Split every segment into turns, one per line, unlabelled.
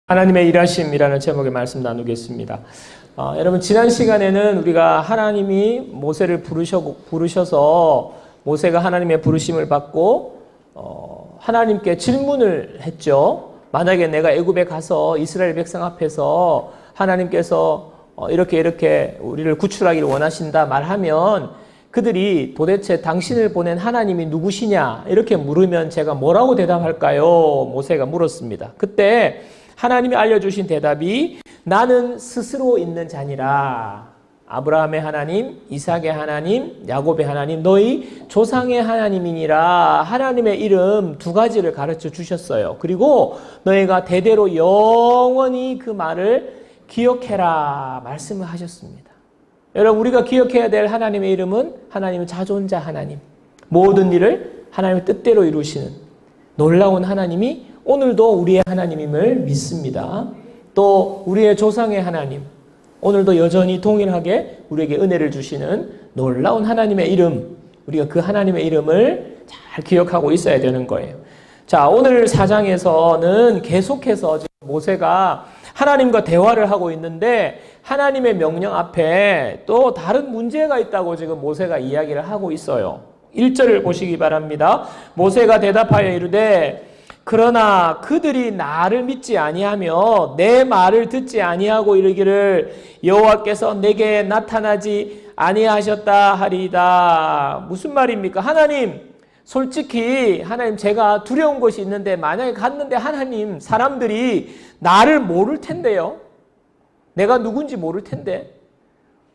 하나님의 일하심이라는 제목의 말씀 나누겠습니다. 여러분 지난 시간에는 우리가 하나님이 모세를 부르셔서 모세가 하나님의 부르심을 받고 하나님께 질문을 했죠. 만약에 내가 애굽에 가서 이스라엘 백성 앞에서 하나님께서 이렇게 우리를 구출하기를 원하신다 말하면 그들이 도대체 당신을 보낸 하나님이 누구시냐 이렇게 물으면 제가 뭐라고 대답할까요? 모세가 물었습니다. 그때 하나님이 알려주신 대답이 나는 스스로 있는 자니라. 아브라함의 하나님, 이삭의 하나님, 야곱의 하나님, 너희 조상의 하나님이니라. 하나님의 이름 두 가지를 가르쳐 주셨어요. 그리고 너희가 대대로 영원히 그 말을 기억해라 말씀을 하셨습니다. 여러분 우리가 기억해야 될 하나님의 이름은 하나님은 자존자 하나님, 모든 일을 하나님의 뜻대로 이루시는 놀라운 하나님이 오늘도 우리의 하나님임을 믿습니다. 또 우리의 조상의 하나님, 오늘도 여전히 동일하게 우리에게 은혜를 주시는 놀라운 하나님의 이름, 우리가 그 하나님의 이름을 잘 기억하고 있어야 되는 거예요. 자, 오늘 4장에서는 계속해서 지금 모세가 하나님과 대화를 하고 있는데 하나님의 명령 앞에 또 다른 문제가 있다고 지금 모세가 이야기를 하고 있어요. 1절을 보시기 바랍니다. 모세가 대답하여 이르되 그러나 그들이 나를 믿지 아니하며 내 말을 듣지 아니하고 이르기를 여호와께서 내게 나타나지 아니하셨다 하리이다. 무슨 말입니까? 하나님, 솔직히 하나님 제가 두려운 것이 있는데 만약에 갔는데 하나님 사람들이 나를 모를 텐데요. 내가 누군지 모를 텐데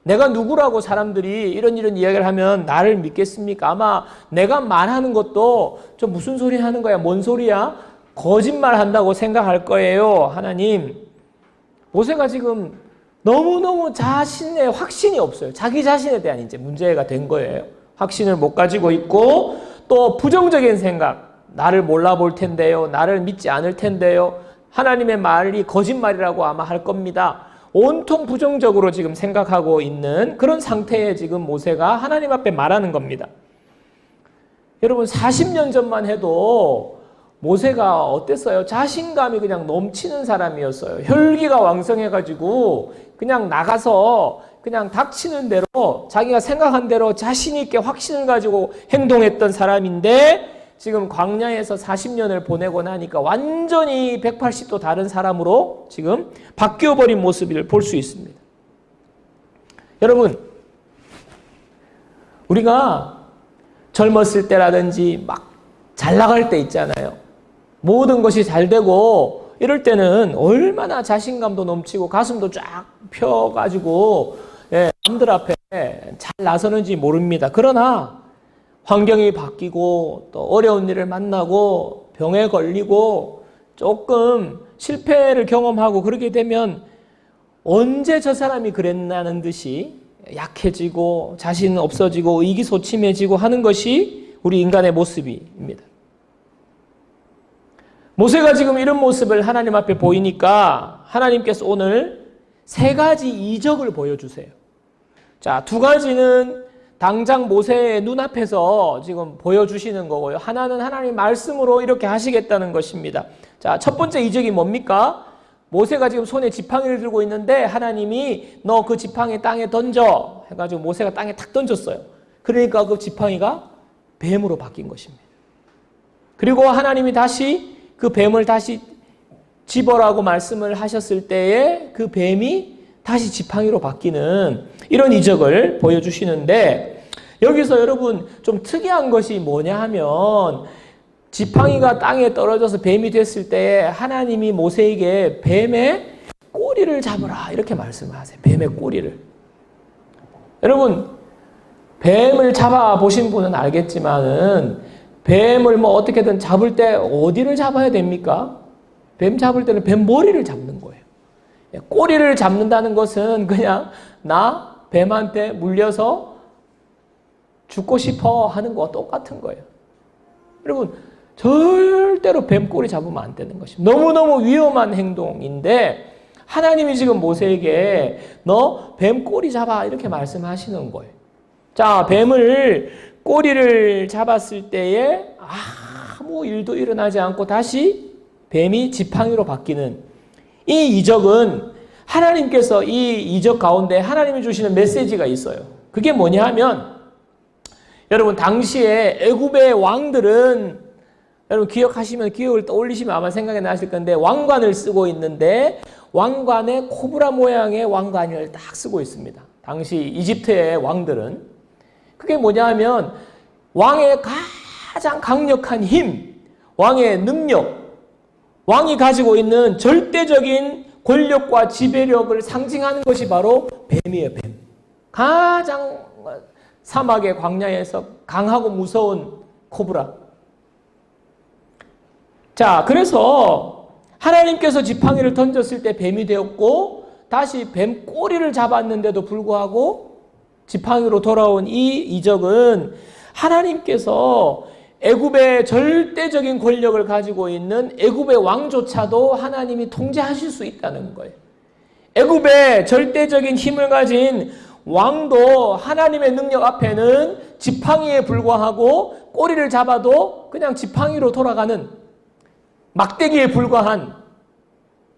내가 누구라고 사람들이 이런 이야기를 하면 나를 믿겠습니까? 아마 내가 말하는 것도 좀 무슨 소리 하는 거야? 뭔 소리야? 거짓말 한다고 생각할 거예요. 하나님, 모세가 지금 너무너무 자신의 확신이 없어요. 자기 자신에 대한 이제 문제가 된 거예요. 확신을 못 가지고 있고 또 부정적인 생각, 나를 몰라볼 텐데요. 나를 믿지 않을 텐데요. 하나님의 말이 거짓말이라고 아마 할 겁니다. 온통 부정적으로 지금 생각하고 있는 그런 상태에 지금 모세가 하나님 앞에 말하는 겁니다. 여러분 40년 전만 해도 모세가 어땠어요? 자신감이 그냥 넘치는 사람이었어요. 혈기가 왕성해가지고 그냥 나가서 그냥 닥치는 대로 자기가 생각한 대로 자신 있게 확신을 가지고 행동했던 사람인데 지금 광야에서 40년을 보내고 나니까 완전히 180도 다른 사람으로 지금 바뀌어버린 모습을 볼 수 있습니다. 여러분, 우리가 젊었을 때라든지 막 잘 나갈 때 있잖아요. 모든 것이 잘 되고 이럴 때는 얼마나 자신감도 넘치고 가슴도 쫙 펴가지고 남들 앞에 잘 나서는지 모릅니다. 그러나 환경이 바뀌고 또 어려운 일을 만나고 병에 걸리고 조금 실패를 경험하고 그러게 되면 언제 저 사람이 그랬나는 듯이 약해지고 자신 없어지고 의기소침해지고 하는 것이 우리 인간의 모습입니다. 모세가 지금 이런 모습을 하나님 앞에 보이니까 하나님께서 오늘 3가지 이적을 보여주세요. 자, 2가지는 당장 모세의 눈앞에서 지금 보여주시는 거고요. 하나는 하나님 말씀으로 이렇게 하시겠다는 것입니다. 자, 첫 번째 이적이 뭡니까? 모세가 지금 손에 지팡이를 들고 있는데 하나님이 너 그 지팡이 땅에 던져 해가지고 모세가 땅에 탁 던졌어요. 그러니까 그 지팡이가 뱀으로 바뀐 것입니다. 그리고 하나님이 다시 그 뱀을 다시 집어라고 말씀을 하셨을 때에 그 뱀이 다시 지팡이로 바뀌는 이런 이적을 보여주시는데 여기서 여러분 좀 특이한 것이 뭐냐 하면 지팡이가 땅에 떨어져서 뱀이 됐을 때에 하나님이 모세에게 뱀의 꼬리를 잡으라 이렇게 말씀을 하세요. 뱀의 꼬리를. 여러분 뱀을 잡아보신 분은 알겠지만은 뱀을 뭐 어떻게든 잡을 때 어디를 잡아야 됩니까? 뱀 잡을 때는 뱀 머리를 잡는 거예요. 꼬리를 잡는다는 것은 그냥 나 뱀한테 물려서 죽고 싶어 하는 거와 똑같은 거예요. 여러분 절대로 뱀 꼬리 잡으면 안 되는 것입니다. 너무너무 위험한 행동인데 하나님이 지금 모세에게 너 뱀 꼬리 잡아 이렇게 말씀하시는 거예요. 자, 뱀을 꼬리를 잡았을 때에 아무 일도 일어나지 않고 다시 뱀이 지팡이로 바뀌는 이 이적은 하나님께서 이 이적 가운데 하나님이 주시는 메시지가 있어요. 그게 뭐냐 하면 여러분 당시에 애굽의 왕들은 여러분 기억하시면 기억을 떠올리시면 아마 생각이 나실 건데 왕관을 쓰고 있는데 왕관에 코브라 모양의 왕관을 딱 쓰고 있습니다. 당시 이집트의 왕들은 그게 뭐냐 하면 왕의 가장 강력한 힘, 왕의 능력, 왕이 가지고 있는 절대적인 권력과 지배력을 상징하는 것이 바로 뱀이에요. 뱀. 가장 사막의 광야에서 강하고 무서운 코브라. 자, 그래서 하나님께서 지팡이를 던졌을 때 뱀이 되었고 다시 뱀 꼬리를 잡았는데도 불구하고 지팡이로 돌아온 이 이적은 하나님께서 애굽의 절대적인 권력을 가지고 있는 애굽의 왕조차도 하나님이 통제하실 수 있다는 거예요. 애굽의 절대적인 힘을 가진 왕도 하나님의 능력 앞에는 지팡이에 불과하고 꼬리를 잡아도 그냥 지팡이로 돌아가는 막대기에 불과한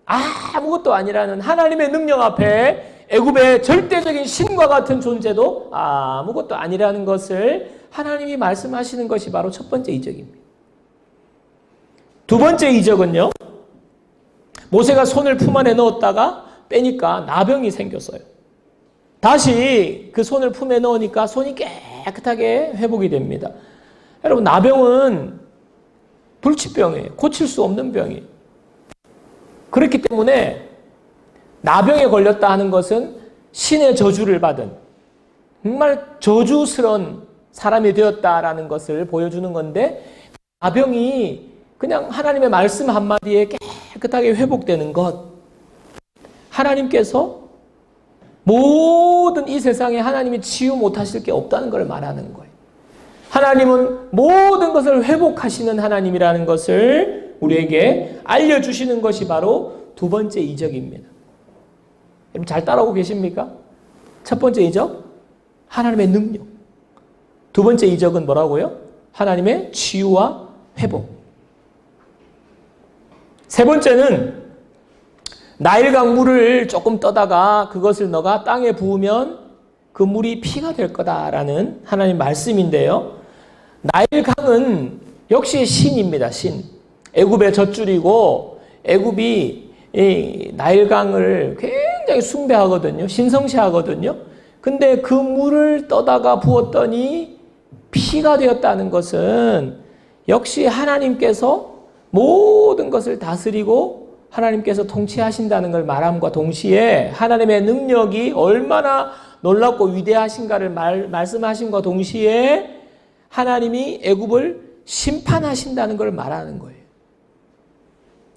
아무것도 아니라는 하나님의 능력 앞에 애굽의 절대적인 신과 같은 존재도 아무것도 아니라는 것을 하나님이 말씀하시는 것이 바로 첫 번째 이적입니다. 두 번째 이적은요. 모세가 손을 품 안에 넣었다가 빼니까 나병이 생겼어요. 다시 그 손을 품에 넣으니까 손이 깨끗하게 회복이 됩니다. 여러분 나병은 불치병이에요. 고칠 수 없는 병이에요. 그렇기 때문에 나병에 걸렸다 하는 것은 신의 저주를 받은 정말 저주스러운 사람이 되었다라는 것을 보여주는 건데 나병이 그냥 하나님의 말씀 한마디에 깨끗하게 회복되는 것. 하나님께서 모든 이 세상에 하나님이 치유 못하실 게 없다는 걸 말하는 거예요. 하나님은 모든 것을 회복하시는 하나님이라는 것을 우리에게 알려주시는 것이 바로 두 번째 이적입니다. 여러분 잘 따라오고 계십니까? 첫 번째 이적, 하나님의 능력. 두 번째 이적은 뭐라고요? 하나님의 치유와 회복. 세 번째는 나일강 물을 조금 떠다가 그것을 너가 땅에 부으면 그 물이 피가 될 거다라는 하나님 말씀인데요. 나일강은 역시 신입니다. 신. 애굽의 젖줄이고 애굽이 이 나일강을 굉장히 숭배하거든요. 신성시하거든요. 근데 그 물을 떠다가 부었더니 피가 되었다는 것은 역시 하나님께서 모든 것을 다스리고 하나님께서 통치하신다는 걸 말함과 동시에 하나님의 능력이 얼마나 놀랍고 위대하신가를 말씀하심과 동시에 하나님이 애굽을 심판하신다는 걸 말하는 거예요.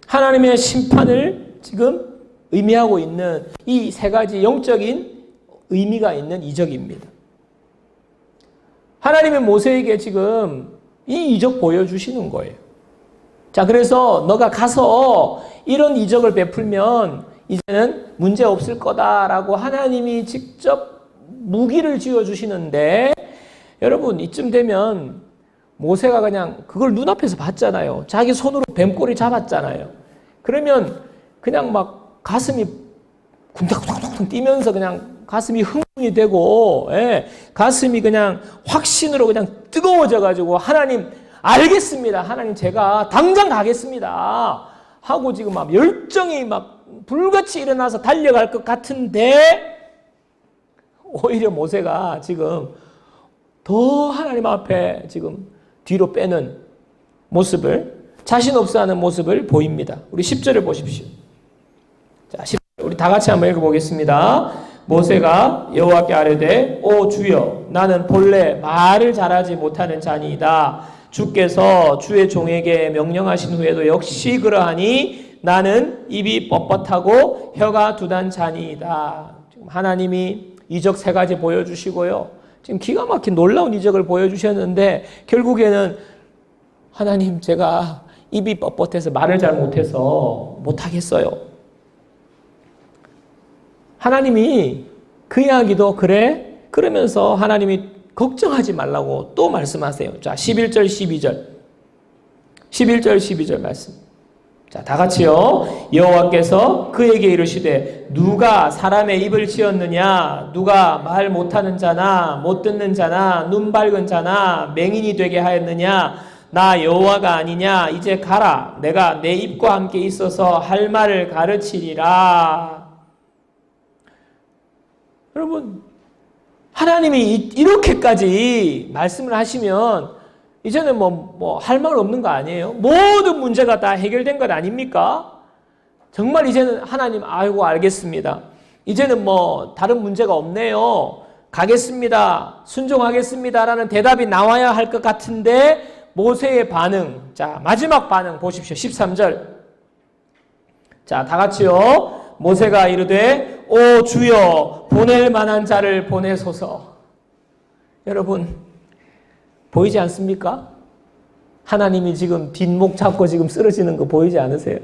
하나님의 심판을 지금 의미하고 있는 이 세 가지 영적인 의미가 있는 이적입니다. 하나님의 모세에게 지금 이 이적 보여주시는 거예요. 자, 그래서 너가 가서 이런 이적을 베풀면 이제는 문제 없을 거다라고 하나님이 직접 무기를 지어주시는데 여러분 이쯤 되면 모세가 그냥 그걸 눈앞에서 봤잖아요. 자기 손으로 뱀꼬리 잡았잖아요. 그러면 그냥 막 가슴이 쿵닥쿵닥 뛰면서 그냥 가슴이 흥분이 되고 가슴이 그냥 확신으로 그냥 뜨거워져가지고 하나님 알겠습니다. 하나님 제가 당장 가겠습니다. 하고 지금 막 열정이 막 불같이 일어나서 달려갈 것 같은데 오히려 모세가 지금 더 하나님 앞에 지금 뒤로 빼는 모습을 자신 없어 하는 모습을 보입니다. 우리 10절을 보십시오. 자, 10절 우리 다 같이 한번 읽어보겠습니다. 모세가 여호와께 아뢰되 오 주여 나는 본래 말을 잘하지 못하는 자니이다. 주께서 주의 종에게 명령하신 후에도 역시 그러하니 나는 입이 뻣뻣하고 혀가 두단 자니이다. 지금 하나님이 이적 세 가지 보여주시고요. 지금 기가 막힌 놀라운 이적을 보여주셨는데 결국에는 하나님 제가 입이 뻣뻣해서 말을 잘 못해서 못하겠어요. 하나님이 그 이야기도 그래? 그러면서 하나님이 걱정하지 말라고 또 말씀하세요. 자, 11절, 12절. 11절, 12절 말씀. 자, 다 같이요. 여호와께서 그에게 이르시되 누가 사람의 입을 지었느냐? 누가 말 못하는 자나 못 듣는 자나 눈 밝은 자나 맹인이 되게 하였느냐? 나 여호와가 아니냐? 이제 가라. 내가 내 입과 함께 있어서 할 말을 가르치리라. 여러분, 하나님이 이렇게까지 말씀을 하시면 이제는 할 말 없는 거 아니에요? 모든 문제가 다 해결된 것 아닙니까? 정말 이제는 하나님, 아이고, 알겠습니다. 이제는 다른 문제가 없네요. 가겠습니다. 순종하겠습니다. 라는 대답이 나와야 할 것 같은데, 모세의 반응. 자, 마지막 반응 보십시오. 13절. 자, 다 같이요. 모세가 이르되, 오 주여, 보낼 만한 자를 보내소서. 여러분, 보이지 않습니까? 하나님이 지금 뒷목 잡고 지금 쓰러지는 거 보이지 않으세요?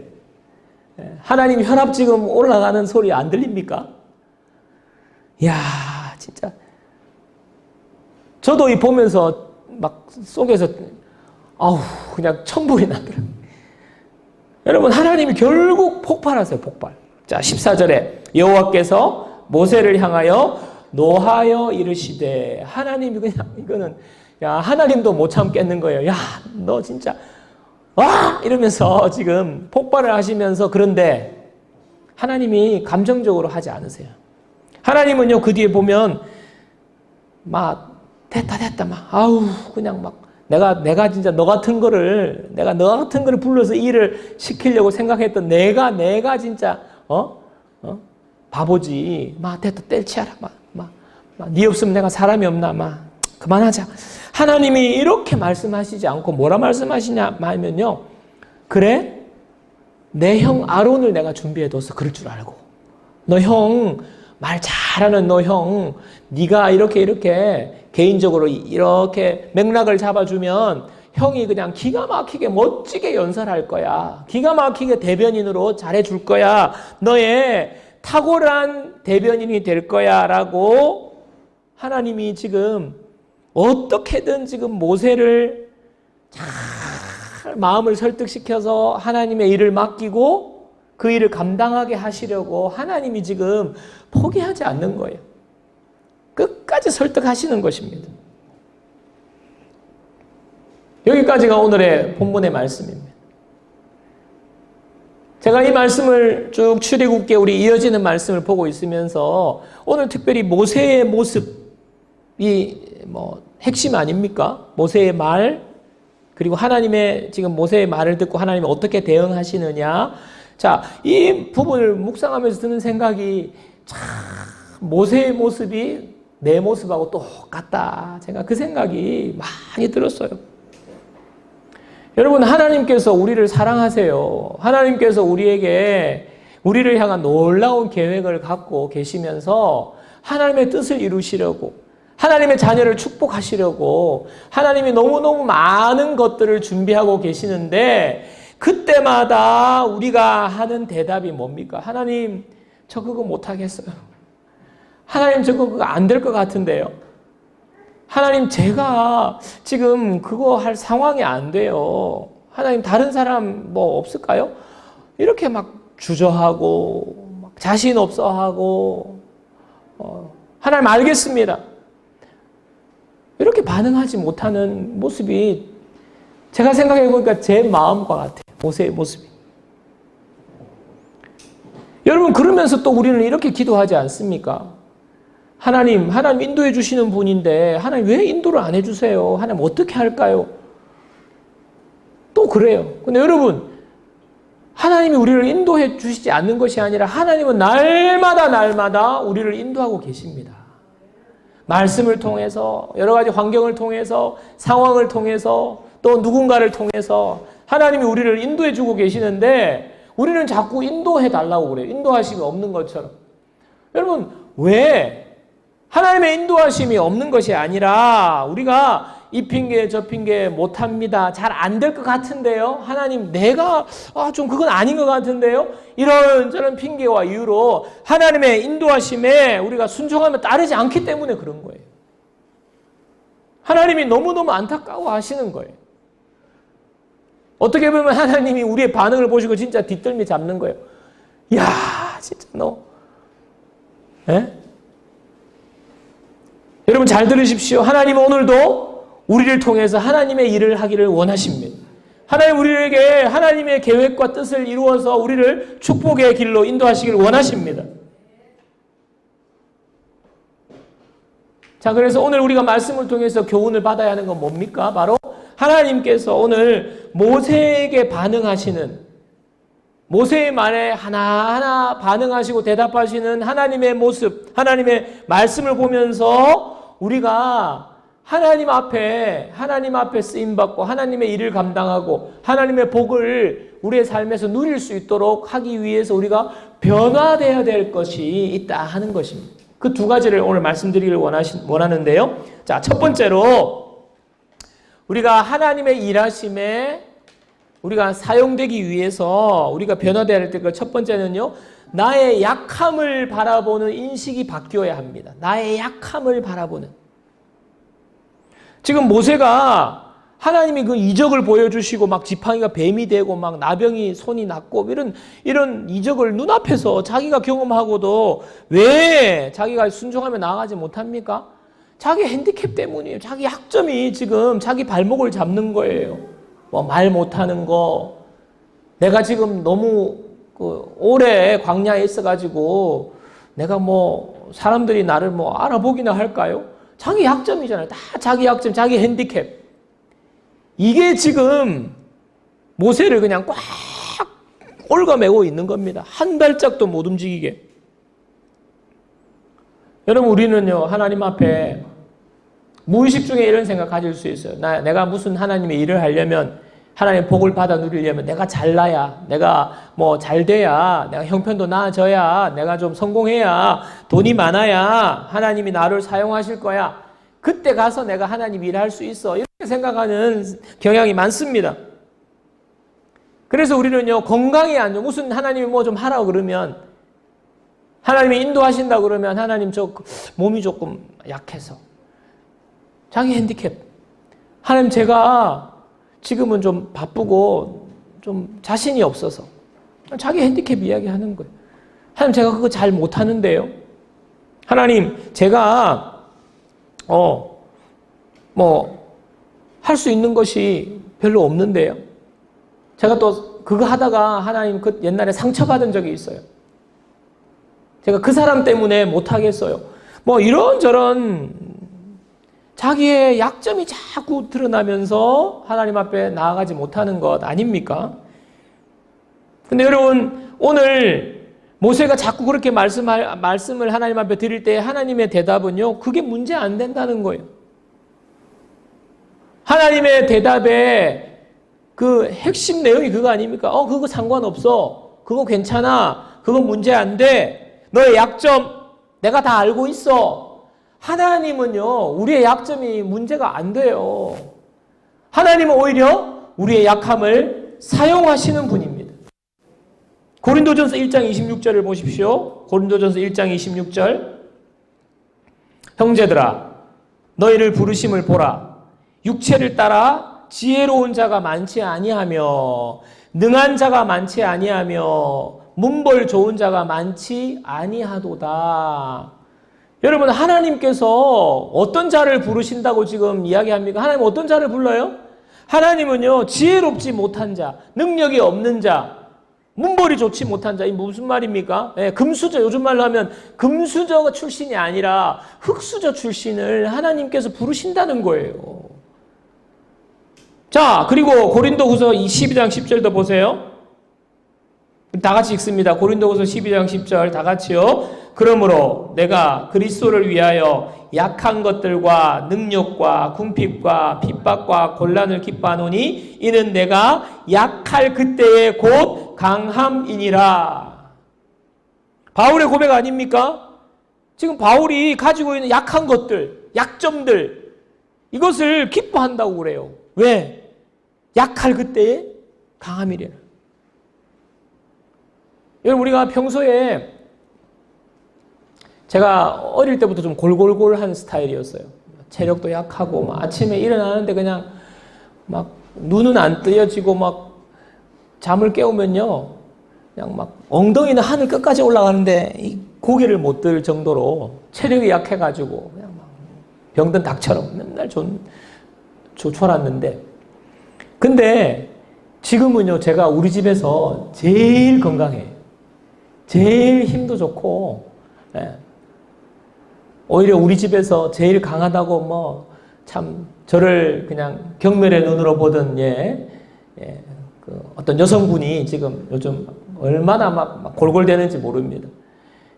하나님 혈압 지금 올라가는 소리 안 들립니까? 이야, 진짜. 저도 이 보면서 막 속에서, 그냥 천불이 나더라고요. 여러분, 하나님이 결국 폭발하세요, 폭발. 자, 14절에 여호와께서 모세를 향하여 노하여 이르시되, 하나님이 그냥 이거는 하나님도 못 참겠는 거예요. 야, 너 진짜 와! 이러면서 지금 폭발을 하시면서, 그런데 하나님이 감정적으로 하지 않으세요. 하나님은요, 그 뒤에 보면 됐다 그냥 내가 진짜 너 같은 거를 불러서 일을 시키려고 생각했던 내가 진짜 바보지. 됐다, 뗄치하라. 네 없으면 내가 사람이 없나. 그만하자. 하나님이 이렇게 말씀하시지 않고 뭐라 말씀하시냐 하면요, 그래? 내 형 아론을 내가 준비해둬서 그럴 줄 알고, 너 형 말 잘하는 너 형, 네가 이렇게 개인적으로 이렇게 맥락을 잡아주면 형이 그냥 기가 막히게 멋지게 연설할 거야. 기가 막히게 대변인으로 잘해줄 거야. 너의 탁월한 대변인이 될 거야. 라고 하나님이 지금 어떻게든 지금 모세를 잘 마음을 설득시켜서 하나님의 일을 맡기고 그 일을 감당하게 하시려고 하나님이 지금 포기하지 않는 거예요. 끝까지 설득하시는 것입니다. 여기까지가 오늘의 본문의 말씀입니다. 제가 이 말씀을 쭉 출애굽기에 우리 이어지는 말씀을 보고 있으면서 오늘 특별히 모세의 모습이 핵심 아닙니까? 모세의 말, 그리고 하나님의 지금 모세의 말을 듣고 하나님이 어떻게 대응하시느냐. 자, 이 부분을 묵상하면서 드는 생각이, 참 모세의 모습이 내 모습하고 똑같다. 제가 그 생각이 많이 들었어요. 여러분, 하나님께서 우리를 사랑하세요. 하나님께서 우리를 향한 놀라운 계획을 갖고 계시면서 하나님의 뜻을 이루시려고, 하나님의 자녀를 축복하시려고 하나님이 너무너무 많은 것들을 준비하고 계시는데, 그때마다 우리가 하는 대답이 뭡니까? 하나님, 저 그거 못하겠어요. 하나님, 저 그거 안 될 것 같은데요. 하나님, 제가 지금 그거 할 상황이 안 돼요. 하나님, 다른 사람 없을까요? 이렇게 막 주저하고 막 자신 없어 하고, 하나님 알겠습니다. 이렇게 반응하지 못하는 모습이 제가 생각해 보니까 제 마음과 같아요. 모세의 모습이. 여러분, 그러면서 또 우리는 이렇게 기도하지 않습니까? 하나님 인도해 주시는 분인데 하나님 왜 인도를 안 해주세요? 하나님 어떻게 할까요? 또 그래요. 근데 여러분, 하나님이 우리를 인도해 주시지 않는 것이 아니라 하나님은 날마다 우리를 인도하고 계십니다. 말씀을 통해서, 여러 가지 환경을 통해서, 상황을 통해서, 또 누군가를 통해서 하나님이 우리를 인도해 주고 계시는데 우리는 자꾸 인도해 달라고 그래요. 인도하심이 없는 것처럼. 여러분, 왜? 하나님의 인도하심이 없는 것이 아니라 우리가 이 핑계 저 핑계 못합니다. 잘 안 될 것 같은데요. 하나님, 내가 좀 그건 아닌 것 같은데요. 이런저런 핑계와 이유로 하나님의 인도하심에 우리가 순종하면 따르지 않기 때문에 그런 거예요. 하나님이 너무너무 안타까워 하시는 거예요. 어떻게 보면 하나님이 우리의 반응을 보시고 진짜 뒷덜미 잡는 거예요. 야, 진짜 너. 예? 여러분 잘 들으십시오. 하나님은 오늘도 우리를 통해서 하나님의 일을 하기를 원하십니다. 하나님 우리에게 하나님의 계획과 뜻을 이루어서 우리를 축복의 길로 인도하시기를 원하십니다. 자, 그래서 오늘 우리가 말씀을 통해서 교훈을 받아야 하는 건 뭡니까? 바로 하나님께서 오늘 모세에게 반응하시는, 모세의 말에 하나하나 반응하시고 대답하시는 하나님의 모습, 하나님의 말씀을 보면서 우리가 하나님 앞에 쓰임받고 하나님의 일을 감당하고 하나님의 복을 우리의 삶에서 누릴 수 있도록 하기 위해서 우리가 변화되어야 될 것이 있다 하는 것입니다. 그 두 가지를 오늘 말씀드리기를 원하는데요. 자, 첫 번째로 우리가 하나님의 일하심에 우리가 사용되기 위해서 우리가 변화되어야 할 때 그 첫 번째는요. 나의 약함을 바라보는 인식이 바뀌어야 합니다. 나의 약함을 바라보는. 지금 모세가 하나님이 그 이적을 보여주시고 막 지팡이가 뱀이 되고 막 나병이 손이 났고 이런 이적을 눈앞에서 자기가 경험하고도 왜 자기가 순종하며 나아가지 못합니까? 자기 핸디캡 때문이에요. 자기 약점이 지금 자기 발목을 잡는 거예요. 뭐 말 못하는 거. 내가 지금 너무 오래 광야에 있어가지고 내가 뭐 사람들이 나를 뭐 알아보기나 할까요? 자기 약점이잖아요. 다 자기 약점, 자기 핸디캡. 이게 지금 모세를 그냥 꽉 얽어매고 있는 겁니다. 한 발짝도 못 움직이게. 여러분 우리는요 하나님 앞에 무의식 중에 이런 생각 가질 수 있어요. 내가 무슨 하나님의 일을 하려면 하나님의 복을 받아 누리려면 내가 잘나야, 내가 뭐 잘돼야, 내가 형편도 나아져야, 내가 좀 성공해야, 돈이 많아야 하나님이 나를 사용하실 거야. 그때 가서 내가 하나님 일할 수 있어. 이렇게 생각하는 경향이 많습니다. 그래서 우리는요 건강이 안 좋아. 무슨 하나님이 뭐 좀 하라고 그러면, 하나님이 인도하신다고 그러면 하나님 저 몸이 조금 약해서, 자기 핸디캡, 하나님 제가 지금은 좀 바쁘고 좀 자신이 없어서, 자기 핸디캡 이야기하는 거예요. 하나님 제가 그거 잘 못하는데요. 하나님 제가 할 수 있는 것이 별로 없는데요. 제가 또 그거 하다가 하나님 그 옛날에 상처받은 적이 있어요. 제가 그 사람 때문에 못하겠어요. 뭐 이런저런 자기의 약점이 자꾸 드러나면서 하나님 앞에 나아가지 못하는 것 아닙니까? 근데 여러분 오늘 모세가 자꾸 그렇게 말씀을 하나님 앞에 드릴 때 하나님의 대답은요, 그게 문제 안 된다는 거예요. 하나님의 대답의 그 핵심 내용이 그거 아닙니까? 그거 상관없어. 그거 괜찮아. 그거 문제 안 돼. 너의 약점 내가 다 알고 있어. 하나님은요, 우리의 약점이 문제가 안 돼요. 하나님은 오히려 우리의 약함을 사용하시는 분입니다. 고린도전서 1장 26절을 보십시오. 고린도전서 1장 26절. 형제들아, 너희를 부르심을 보라. 육체를 따라 지혜로운 자가 많지 아니하며 능한 자가 많지 아니하며 문벌 좋은 자가 많지 아니하도다. 여러분 하나님께서 어떤 자를 부르신다고 지금 이야기합니까? 하나님 어떤 자를 불러요? 하나님은요 지혜롭지 못한 자, 능력이 없는 자, 문벌이 좋지 못한 자. 이 무슨 말입니까? 금수저, 요즘 말로 하면 금수저 출신이 아니라 흙수저 출신을 하나님께서 부르신다는 거예요. 자, 그리고 고린도후서 12장 10절도 보세요. 다 같이 읽습니다. 고린도후서 12장 10절 다 같이요. 그러므로 내가 그리스도를 위하여 약한 것들과 능력과 궁핍과 핍박과 곤란을 기뻐하노니 이는 내가 약할 그때에 곧 강함이니라. 바울의 고백 아닙니까? 지금 바울이 가지고 있는 약한 것들, 약점들, 이것을 기뻐한다고 그래요. 왜? 약할 그때에 강함이래요. 여러분 우리가 평소에, 제가 어릴 때부터 좀 골골골한 스타일이었어요. 체력도 약하고 아침에 일어나는데 그냥 막 눈은 안 뜨여지고 막 잠을 깨우면요, 그냥 막 엉덩이는 하늘 끝까지 올라가는데 이 고개를 못 들 정도로 체력이 약해가지고 그냥 막 병든 닭처럼 맨날 졸았는데, 근데 지금은요, 제가 우리 집에서 제일 건강해요. 제일 힘도 좋고, 예. 오히려 우리 집에서 제일 강하다고 뭐 참 저를 그냥 경멸의 눈으로 보던 그 어떤 여성분이 지금 요즘 얼마나 막 골골대는지 모릅니다.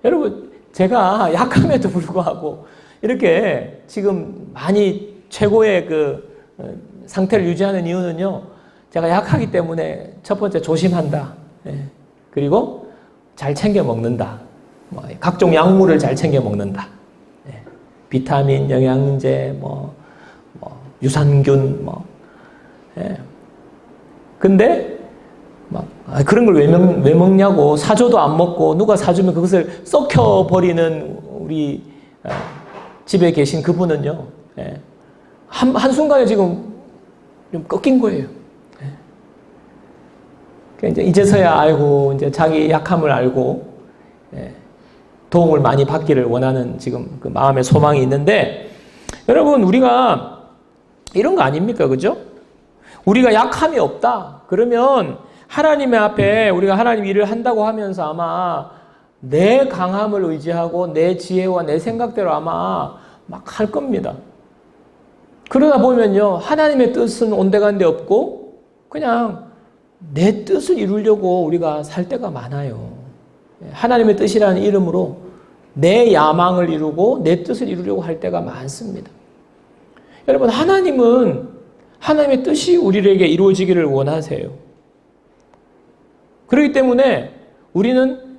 여러분, 제가 약함에도 불구하고 이렇게 지금 많이 최고의 그 상태를 유지하는 이유는요, 제가 약하기 때문에 첫 번째 조심한다. 그리고 잘 챙겨 먹는다. 뭐 각종 약물을 잘 챙겨 먹는다. 비타민, 영양제, 유산균, 근데 막 그런 걸 왜 먹냐고, 사줘도 안 먹고 누가 사주면 그것을 썩혀버리는 우리 집에 계신 그분은요, 한순간에 지금 좀 꺾인 거예요. 이제서야 알고, 이제 자기 약함을 알고, 도움을 많이 받기를 원하는 지금 그 마음의 소망이 있는데, 여러분, 우리가 이런 거 아닙니까? 그죠? 우리가 약함이 없다. 그러면 하나님의 앞에 우리가 하나님 일을 한다고 하면서 아마 내 강함을 의지하고 내 지혜와 내 생각대로 아마 막 할 겁니다. 그러다 보면요, 하나님의 뜻은 온데간데 없고 그냥 내 뜻을 이루려고 우리가 살 때가 많아요. 하나님의 뜻이라는 이름으로 내 야망을 이루고 내 뜻을 이루려고 할 때가 많습니다. 여러분, 하나님은 하나님의 뜻이 우리에게 이루어지기를 원하세요. 그렇기 때문에 우리는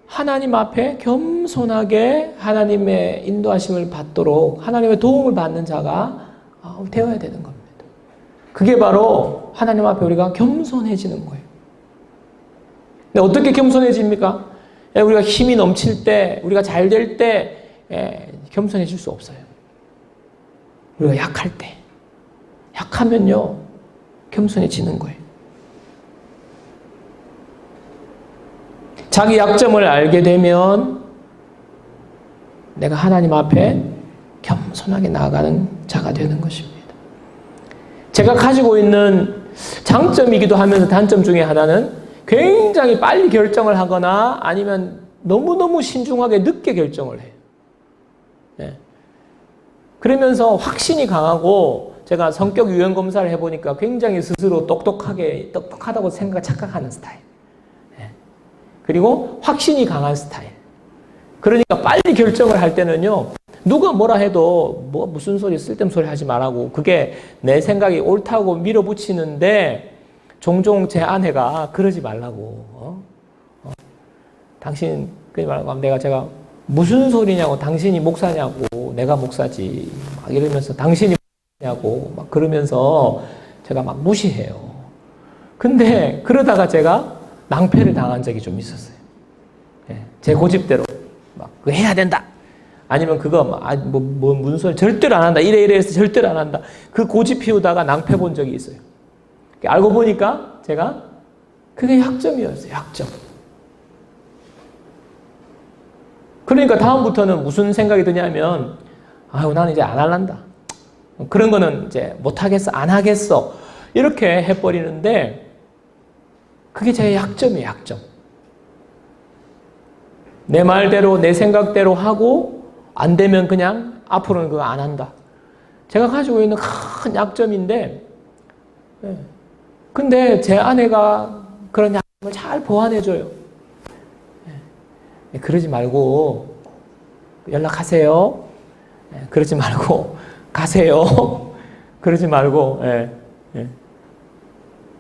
하나님 앞에 겸손하게 하나님의 인도하심을 받도록 하나님의 도움을 받는 자가 되어야 되는 겁니다. 그게 바로 하나님 앞에 우리가 겸손해지는 거예요. 근데 어떻게 겸손해집니까? 우리가 힘이 넘칠 때, 우리가 잘 될 때 겸손해질 수 없어요. 우리가 약할 때, 약하면요, 겸손해지는 거예요. 자기 약점을 알게 되면 내가 하나님 앞에 겸손하게 나아가는 자가 되는 것입니다. 제가 가지고 있는 장점이기도 하면서 단점 중에 하나는 굉장히 빨리 결정을 하거나 아니면 너무너무 신중하게 늦게 결정을 해요. 그러면서 확신이 강하고, 제가 성격 유형 검사를 해보니까 굉장히 스스로 똑똑하다고 착각하는 스타일. 그리고 확신이 강한 스타일. 그러니까 빨리 결정을 할 때는요, 누가 뭐라 해도 무슨 소리, 쓸데없는 소리 하지 말라고, 그게 내 생각이 옳다고 밀어붙이는데, 종종 제 아내가 그러지 말라고, 당신 그러지 말라고 하면 제가 무슨 소리냐고, 당신이 목사냐고, 내가 목사지, 막 이러면서 당신이 목사냐고 막 그러면서 제가 막 무시해요. 근데 그러다가 제가 낭패를 당한 적이 좀 있었어요. 제 고집대로 막 그거 해야 된다. 아니면 그거 무슨 소리 절대로 안 한다. 이래 해서 절대로 안 한다. 그 고집 피우다가 낭패 본 적이 있어요. 알고 보니까 제가 그게 약점이었어요. 약점. 그러니까 다음부터는 무슨 생각이 드냐면, 나는 이제 안 할란다. 그런 거는 이제 못하겠어, 안 하겠어. 이렇게 해버리는데, 그게 제 약점이에요, 약점. 내 말대로, 내 생각대로 하고, 안 되면 그냥 앞으로는 그거 안 한다. 제가 가지고 있는 큰 약점인데, 근데 제 아내가 그런 약점을 잘 보완해줘요. 그러지 말고 연락하세요. 그러지 말고 가세요. 그러지 말고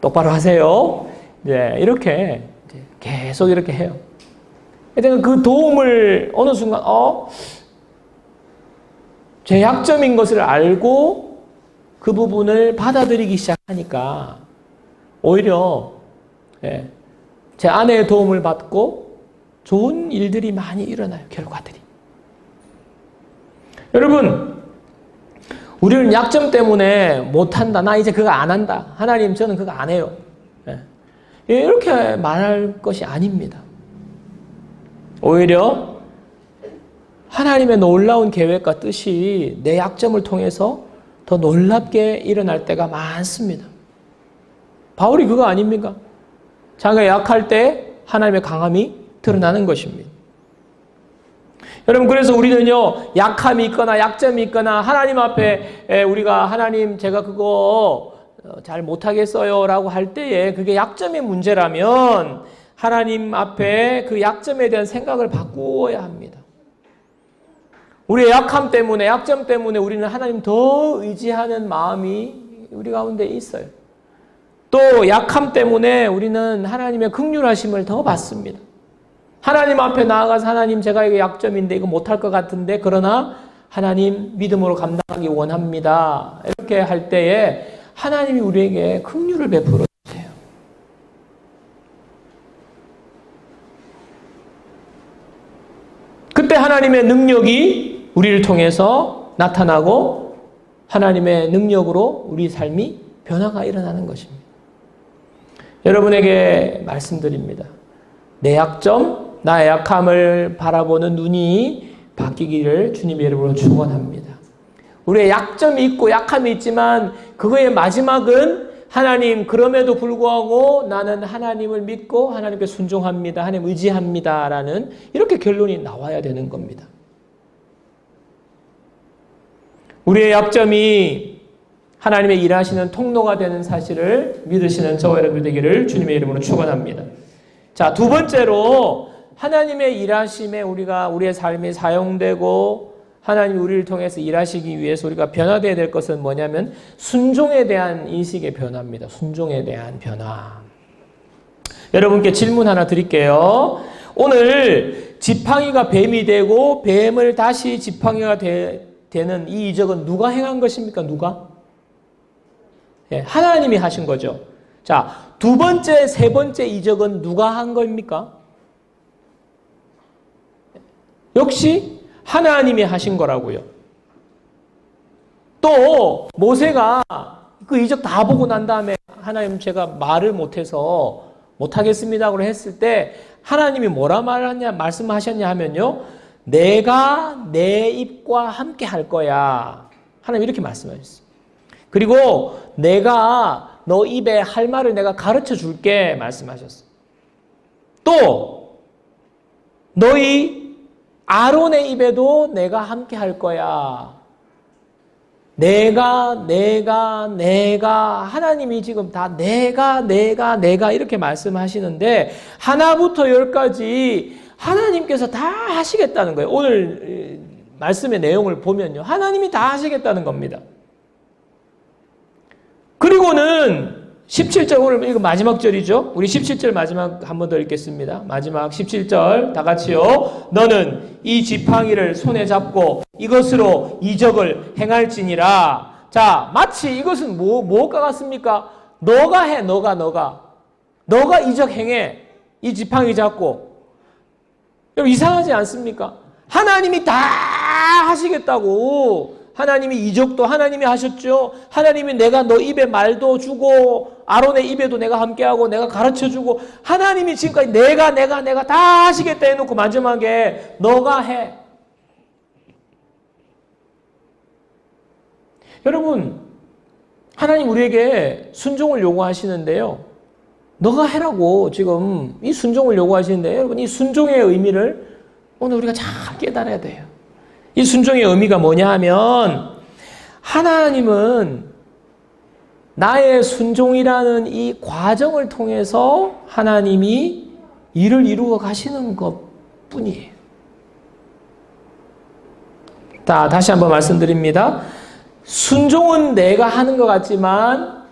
똑바로 하세요. 이렇게 계속 이렇게 해요. 제가 그 도움을 어느 순간 제 약점인 것을 알고 그 부분을 받아들이기 시작하니까 오히려 제 아내의 도움을 받고 좋은 일들이 많이 일어나요. 결과들이. 여러분, 우리는 약점 때문에 못한다. 나 이제 그거 안 한다. 하나님, 저는 그거 안 해요. 이렇게 말할 것이 아닙니다. 오히려 하나님의 놀라운 계획과 뜻이 내 약점을 통해서 더 놀랍게 일어날 때가 많습니다. 바울이 그거 아닙니까? 자기가 약할 때 하나님의 강함이 드러나는 것입니다. 여러분, 그래서 우리는요, 약함이 있거나 약점이 있거나 하나님 앞에 우리가 하나님 제가 그거 잘 못하겠어요 라고 할 때에 그게 약점의 문제라면 하나님 앞에 그 약점에 대한 생각을 바꾸어야 합니다. 우리의 약함 때문에, 약점 때문에 우리는 하나님 더 의지하는 마음이 우리 가운데 있어요. 또 약함 때문에 우리는 하나님의 긍휼하심을 더 받습니다. 하나님 앞에 나아가서 하나님 제가 이거 약점인데 이거 못할 것 같은데 그러나 하나님 믿음으로 감당하기 원합니다. 이렇게 할 때에 하나님이 우리에게 긍휼을 베풀어 주세요. 그때 하나님의 능력이 우리를 통해서 나타나고 하나님의 능력으로 우리 삶이 변화가 일어나는 것입니다. 여러분에게 말씀드립니다. 내 약점, 나의 약함을 바라보는 눈이 바뀌기를 주님의 이름으로 축원합니다. 우리의 약점이 있고 약함이 있지만 그거의 마지막은 하나님, 그럼에도 불구하고 나는 하나님을 믿고 하나님께 순종합니다. 하나님 의지합니다. 라는 이렇게 결론이 나와야 되는 겁니다. 우리의 약점이 하나님의 일하시는 통로가 되는 사실을 믿으시는 저와 여러분 되기를 주님의 이름으로 축원합니다. 자, 두 번째로 하나님의 일하심에 우리의 삶이 사용되고 하나님이 우리를 통해서 일하시기 위해서 우리가 변화되어야 될 것은 뭐냐면 순종에 대한 인식의 변화입니다. 순종에 대한 변화. 여러분께 질문 하나 드릴게요. 오늘 지팡이가 뱀이 되고 뱀을 다시 지팡이가 되는 이 이적은 누가 행한 것입니까? 누가? 예, 하나님이 하신 거죠. 자, 두 번째, 세 번째 이적은 누가 한 겁니까? 역시 하나님이 하신 거라고요. 또 모세가 그 이적 다 보고 난 다음에 하나님 제가 말을 못해서 못하겠습니다고 했을 때 하나님이 뭐라 말씀하셨냐 하면요. 내가 내 입과 함께 할 거야. 하나님 이렇게 말씀하셨어요. 그리고 내가 너 입에 할 말을 내가 가르쳐 줄게 말씀하셨어요. 또 너희 아론의 입에도 내가 함께 할 거야. 내가 하나님이 지금 다 내가 이렇게 말씀하시는데 하나부터 열까지 하나님께서 다 하시겠다는 거예요. 오늘 말씀의 내용을 보면요. 하나님이 다 하시겠다는 겁니다. 그리고는 17절, 오늘 이거 마지막 절이죠. 우리 17절 마지막 한 번 더 읽겠습니다. 마지막 17절 다 같이요. 너는 이 지팡이를 손에 잡고 이것으로 이적을 행할지니라. 자, 마치 이것은 뭐가 같습니까? 너가 해, 너가 이적 행해. 이 지팡이 잡고. 여러분 이상하지 않습니까? 하나님이 다 하시겠다고. 하나님이 이적도 하나님이 하셨죠. 하나님이 내가 너 입에 말도 주고 아론의 입에도 내가 함께하고 내가 가르쳐주고 하나님이 지금까지 내가 다 하시겠다 해놓고 마지막에 너가 해. 여러분 하나님 우리에게 순종을 요구하시는데요. 너가 해라고 지금 이 순종을 요구하시는데 여러분 이 순종의 의미를 오늘 우리가 잘 깨달아야 돼요. 이 순종의 의미가 뭐냐 하면 하나님은 나의 순종이라는 이 과정을 통해서 하나님이 일을 이루어 가시는 것뿐이에요. 자, 다시 한번 말씀드립니다. 순종은 내가 하는 것 같지만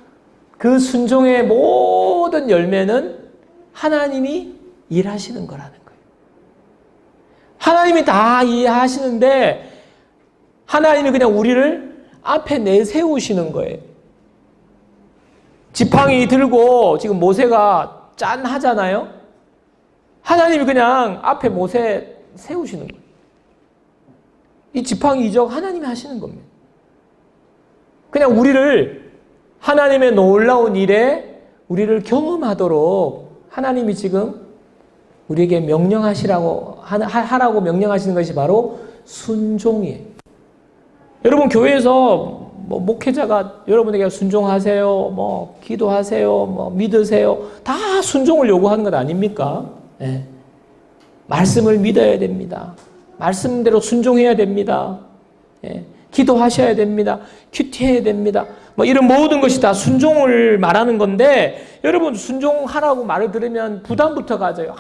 그 순종의 모든 열매는 하나님이 일하시는 거라는 거예요. 하나님이 다 이해하시는데 하나님이 그냥 우리를 앞에 내세우시는 거예요. 지팡이 들고 지금 모세가 짠 하잖아요. 하나님이 그냥 앞에 모세 세우시는 거예요. 이 지팡이 이적 하나님이 하시는 겁니다. 그냥 우리를 하나님의 놀라운 일에 우리를 경험하도록 하나님이 지금 우리에게 하라고 명령하시는 것이 바로 순종이에요. 여러분, 교회에서 목회자가 여러분에게 순종하세요, 기도하세요, 믿으세요, 다 순종을 요구하는 것 아닙니까? 네. 말씀을 믿어야 됩니다. 말씀대로 순종해야 됩니다. 네. 기도하셔야 됩니다. 큐티해야 됩니다. 이런 모든 것이 다 순종을 말하는 건데, 여러분, 순종하라고 말을 들으면 부담부터 가져요.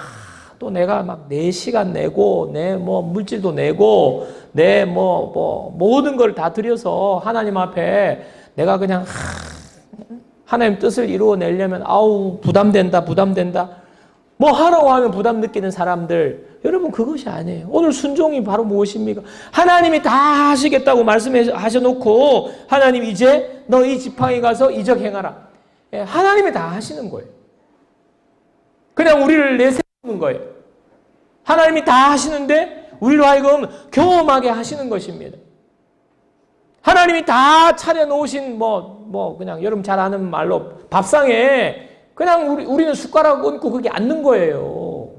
또 내가 막 4시간 내고, 내 물질도 내고, 내 모든 걸 다 들여서 하나님 앞에 내가 그냥 하나님 뜻을 이루어내려면 부담된다. 하라고 하면 부담 느끼는 사람들, 여러분, 그것이 아니에요. 오늘 순종이 바로 무엇입니까? 하나님이 다 하시겠다고 말씀하셔놓고, 하나님 이제 너 이 지팡이 가서 이적 행하라. 하나님이 다 하시는 거예요. 그냥 우리를 내세우는 거예요. 하나님이 다 하시는데 우리로 하여금 경험하게 하시는 것입니다. 하나님이 다 차려놓으신 그냥 여러분 잘 아는 말로 밥상에 그냥 우리는 숟가락 얹고 거기 앉는 거예요.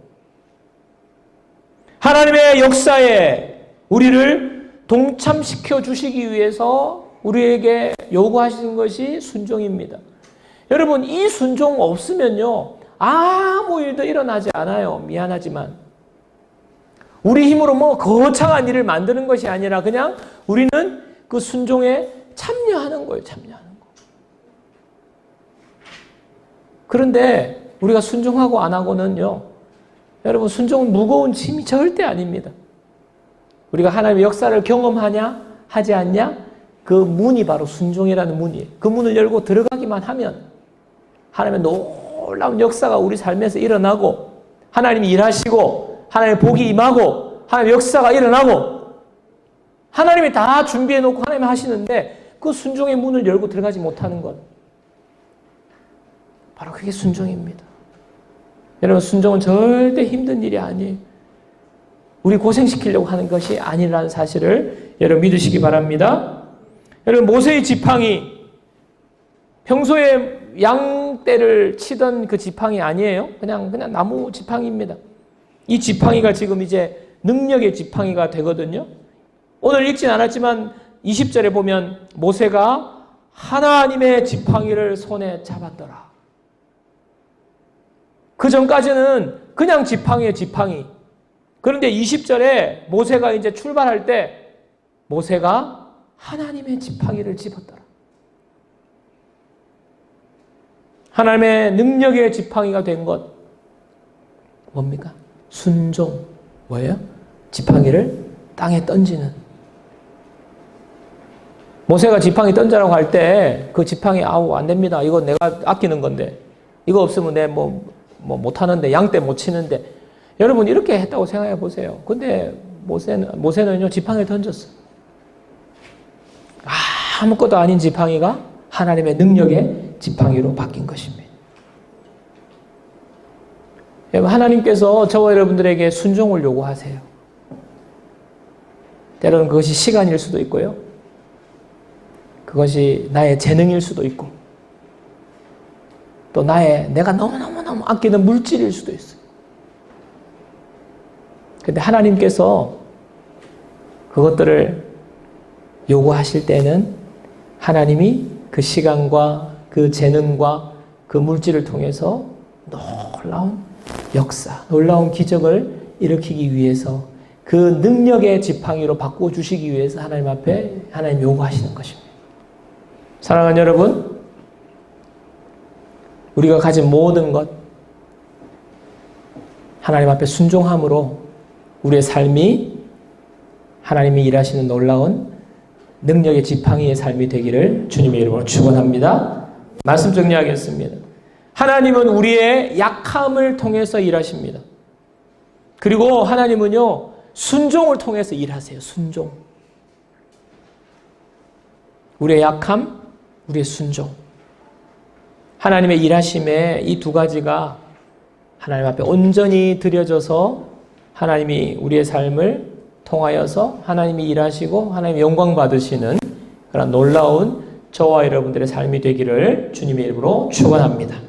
하나님의 역사에 우리를 동참시켜 주시기 위해서 우리에게 요구하시는 것이 순종입니다. 여러분, 이 순종 없으면요, 아무 일도 일어나지 않아요. 미안하지만. 우리 힘으로 거창한 일을 만드는 것이 아니라 그냥 우리는 그 순종에 참여하는 거예요. 참여하는 거. 그런데 우리가 순종하고 안 하고는요, 여러분, 순종은 무거운 짐이 절대 아닙니다. 우리가 하나님의 역사를 경험하냐 하지 않냐, 그 문이 바로 순종이라는 문이에요. 그 문을 열고 들어가기만 하면 하나님의 놀라운 역사가 우리 삶에서 일어나고, 하나님이 일하시고, 하나님의 복이 임하고, 하나님의 역사가 일어나고, 하나님이 다 준비해놓고 하나님이 하시는데 그 순종의 문을 열고 들어가지 못하는 것, 바로 그게 순종입니다. 여러분, 순종은 절대 힘든 일이 아니에요. 우리 고생시키려고 하는 것이 아니라는 사실을 여러분 믿으시기 바랍니다. 여러분, 모세의 지팡이, 평소에 양떼를 치던 그 지팡이 아니에요. 그냥 나무 지팡이입니다. 이 지팡이가 지금 이제 능력의 지팡이가 되거든요. 오늘 읽진 않았지만 20절에 보면 모세가 하나님의 지팡이를 손에 잡았더라. 그 전까지는 그냥 지팡이에요, 지팡이. 그런데 20절에 모세가 이제 출발할 때 모세가 하나님의 지팡이를 집었더라. 하나님의 능력의 지팡이가 된 것 뭡니까? 순종. 뭐예요? 지팡이를 땅에 던지는. 모세가 지팡이 던져라고 할 때 그 지팡이 안 됩니다. 이거 내가 아끼는 건데, 이거 없으면 내 못하는데, 양떼 못 치는데, 여러분 이렇게 했다고 생각해 보세요. 근데 모세는요, 지팡이를 던졌어. 아무것도 아닌 지팡이가 하나님의 능력의 지팡이로 바뀐 것입니다. 여러분, 하나님께서 저와 여러분들에게 순종을 요구하세요. 때로는 그것이 시간일 수도 있고요. 그것이 나의 재능일 수도 있고, 또 내가 너무너무 아끼는 물질일 수도 있어요. 근데 하나님께서 그것들을 요구하실 때는 하나님이 그 시간과 그 재능과 그 물질을 통해서 놀라운 역사, 놀라운 기적을 일으키기 위해서, 그 능력의 지팡이로 바꿔주시기 위해서 하나님 앞에 하나님 요구하시는 것입니다. 사랑하는 여러분, 우리가 가진 모든 것, 하나님 앞에 순종함으로 우리의 삶이 하나님이 일하시는 놀라운 능력의 지팡이의 삶이 되기를 주님의 이름으로 축원합니다. 말씀 정리하겠습니다. 하나님은 우리의 약함을 통해서 일하십니다. 그리고 하나님은요, 순종을 통해서 일하세요. 순종. 우리의 약함, 우리의 순종. 하나님의 일하심에 이 두 가지가 하나님 앞에 온전히 드려져서 하나님이 우리의 삶을 통하여서 하나님이 일하시고 하나님이 영광 받으시는 그런 놀라운 저와 여러분들의 삶이 되기를 주님의 이름으로 축원합니다.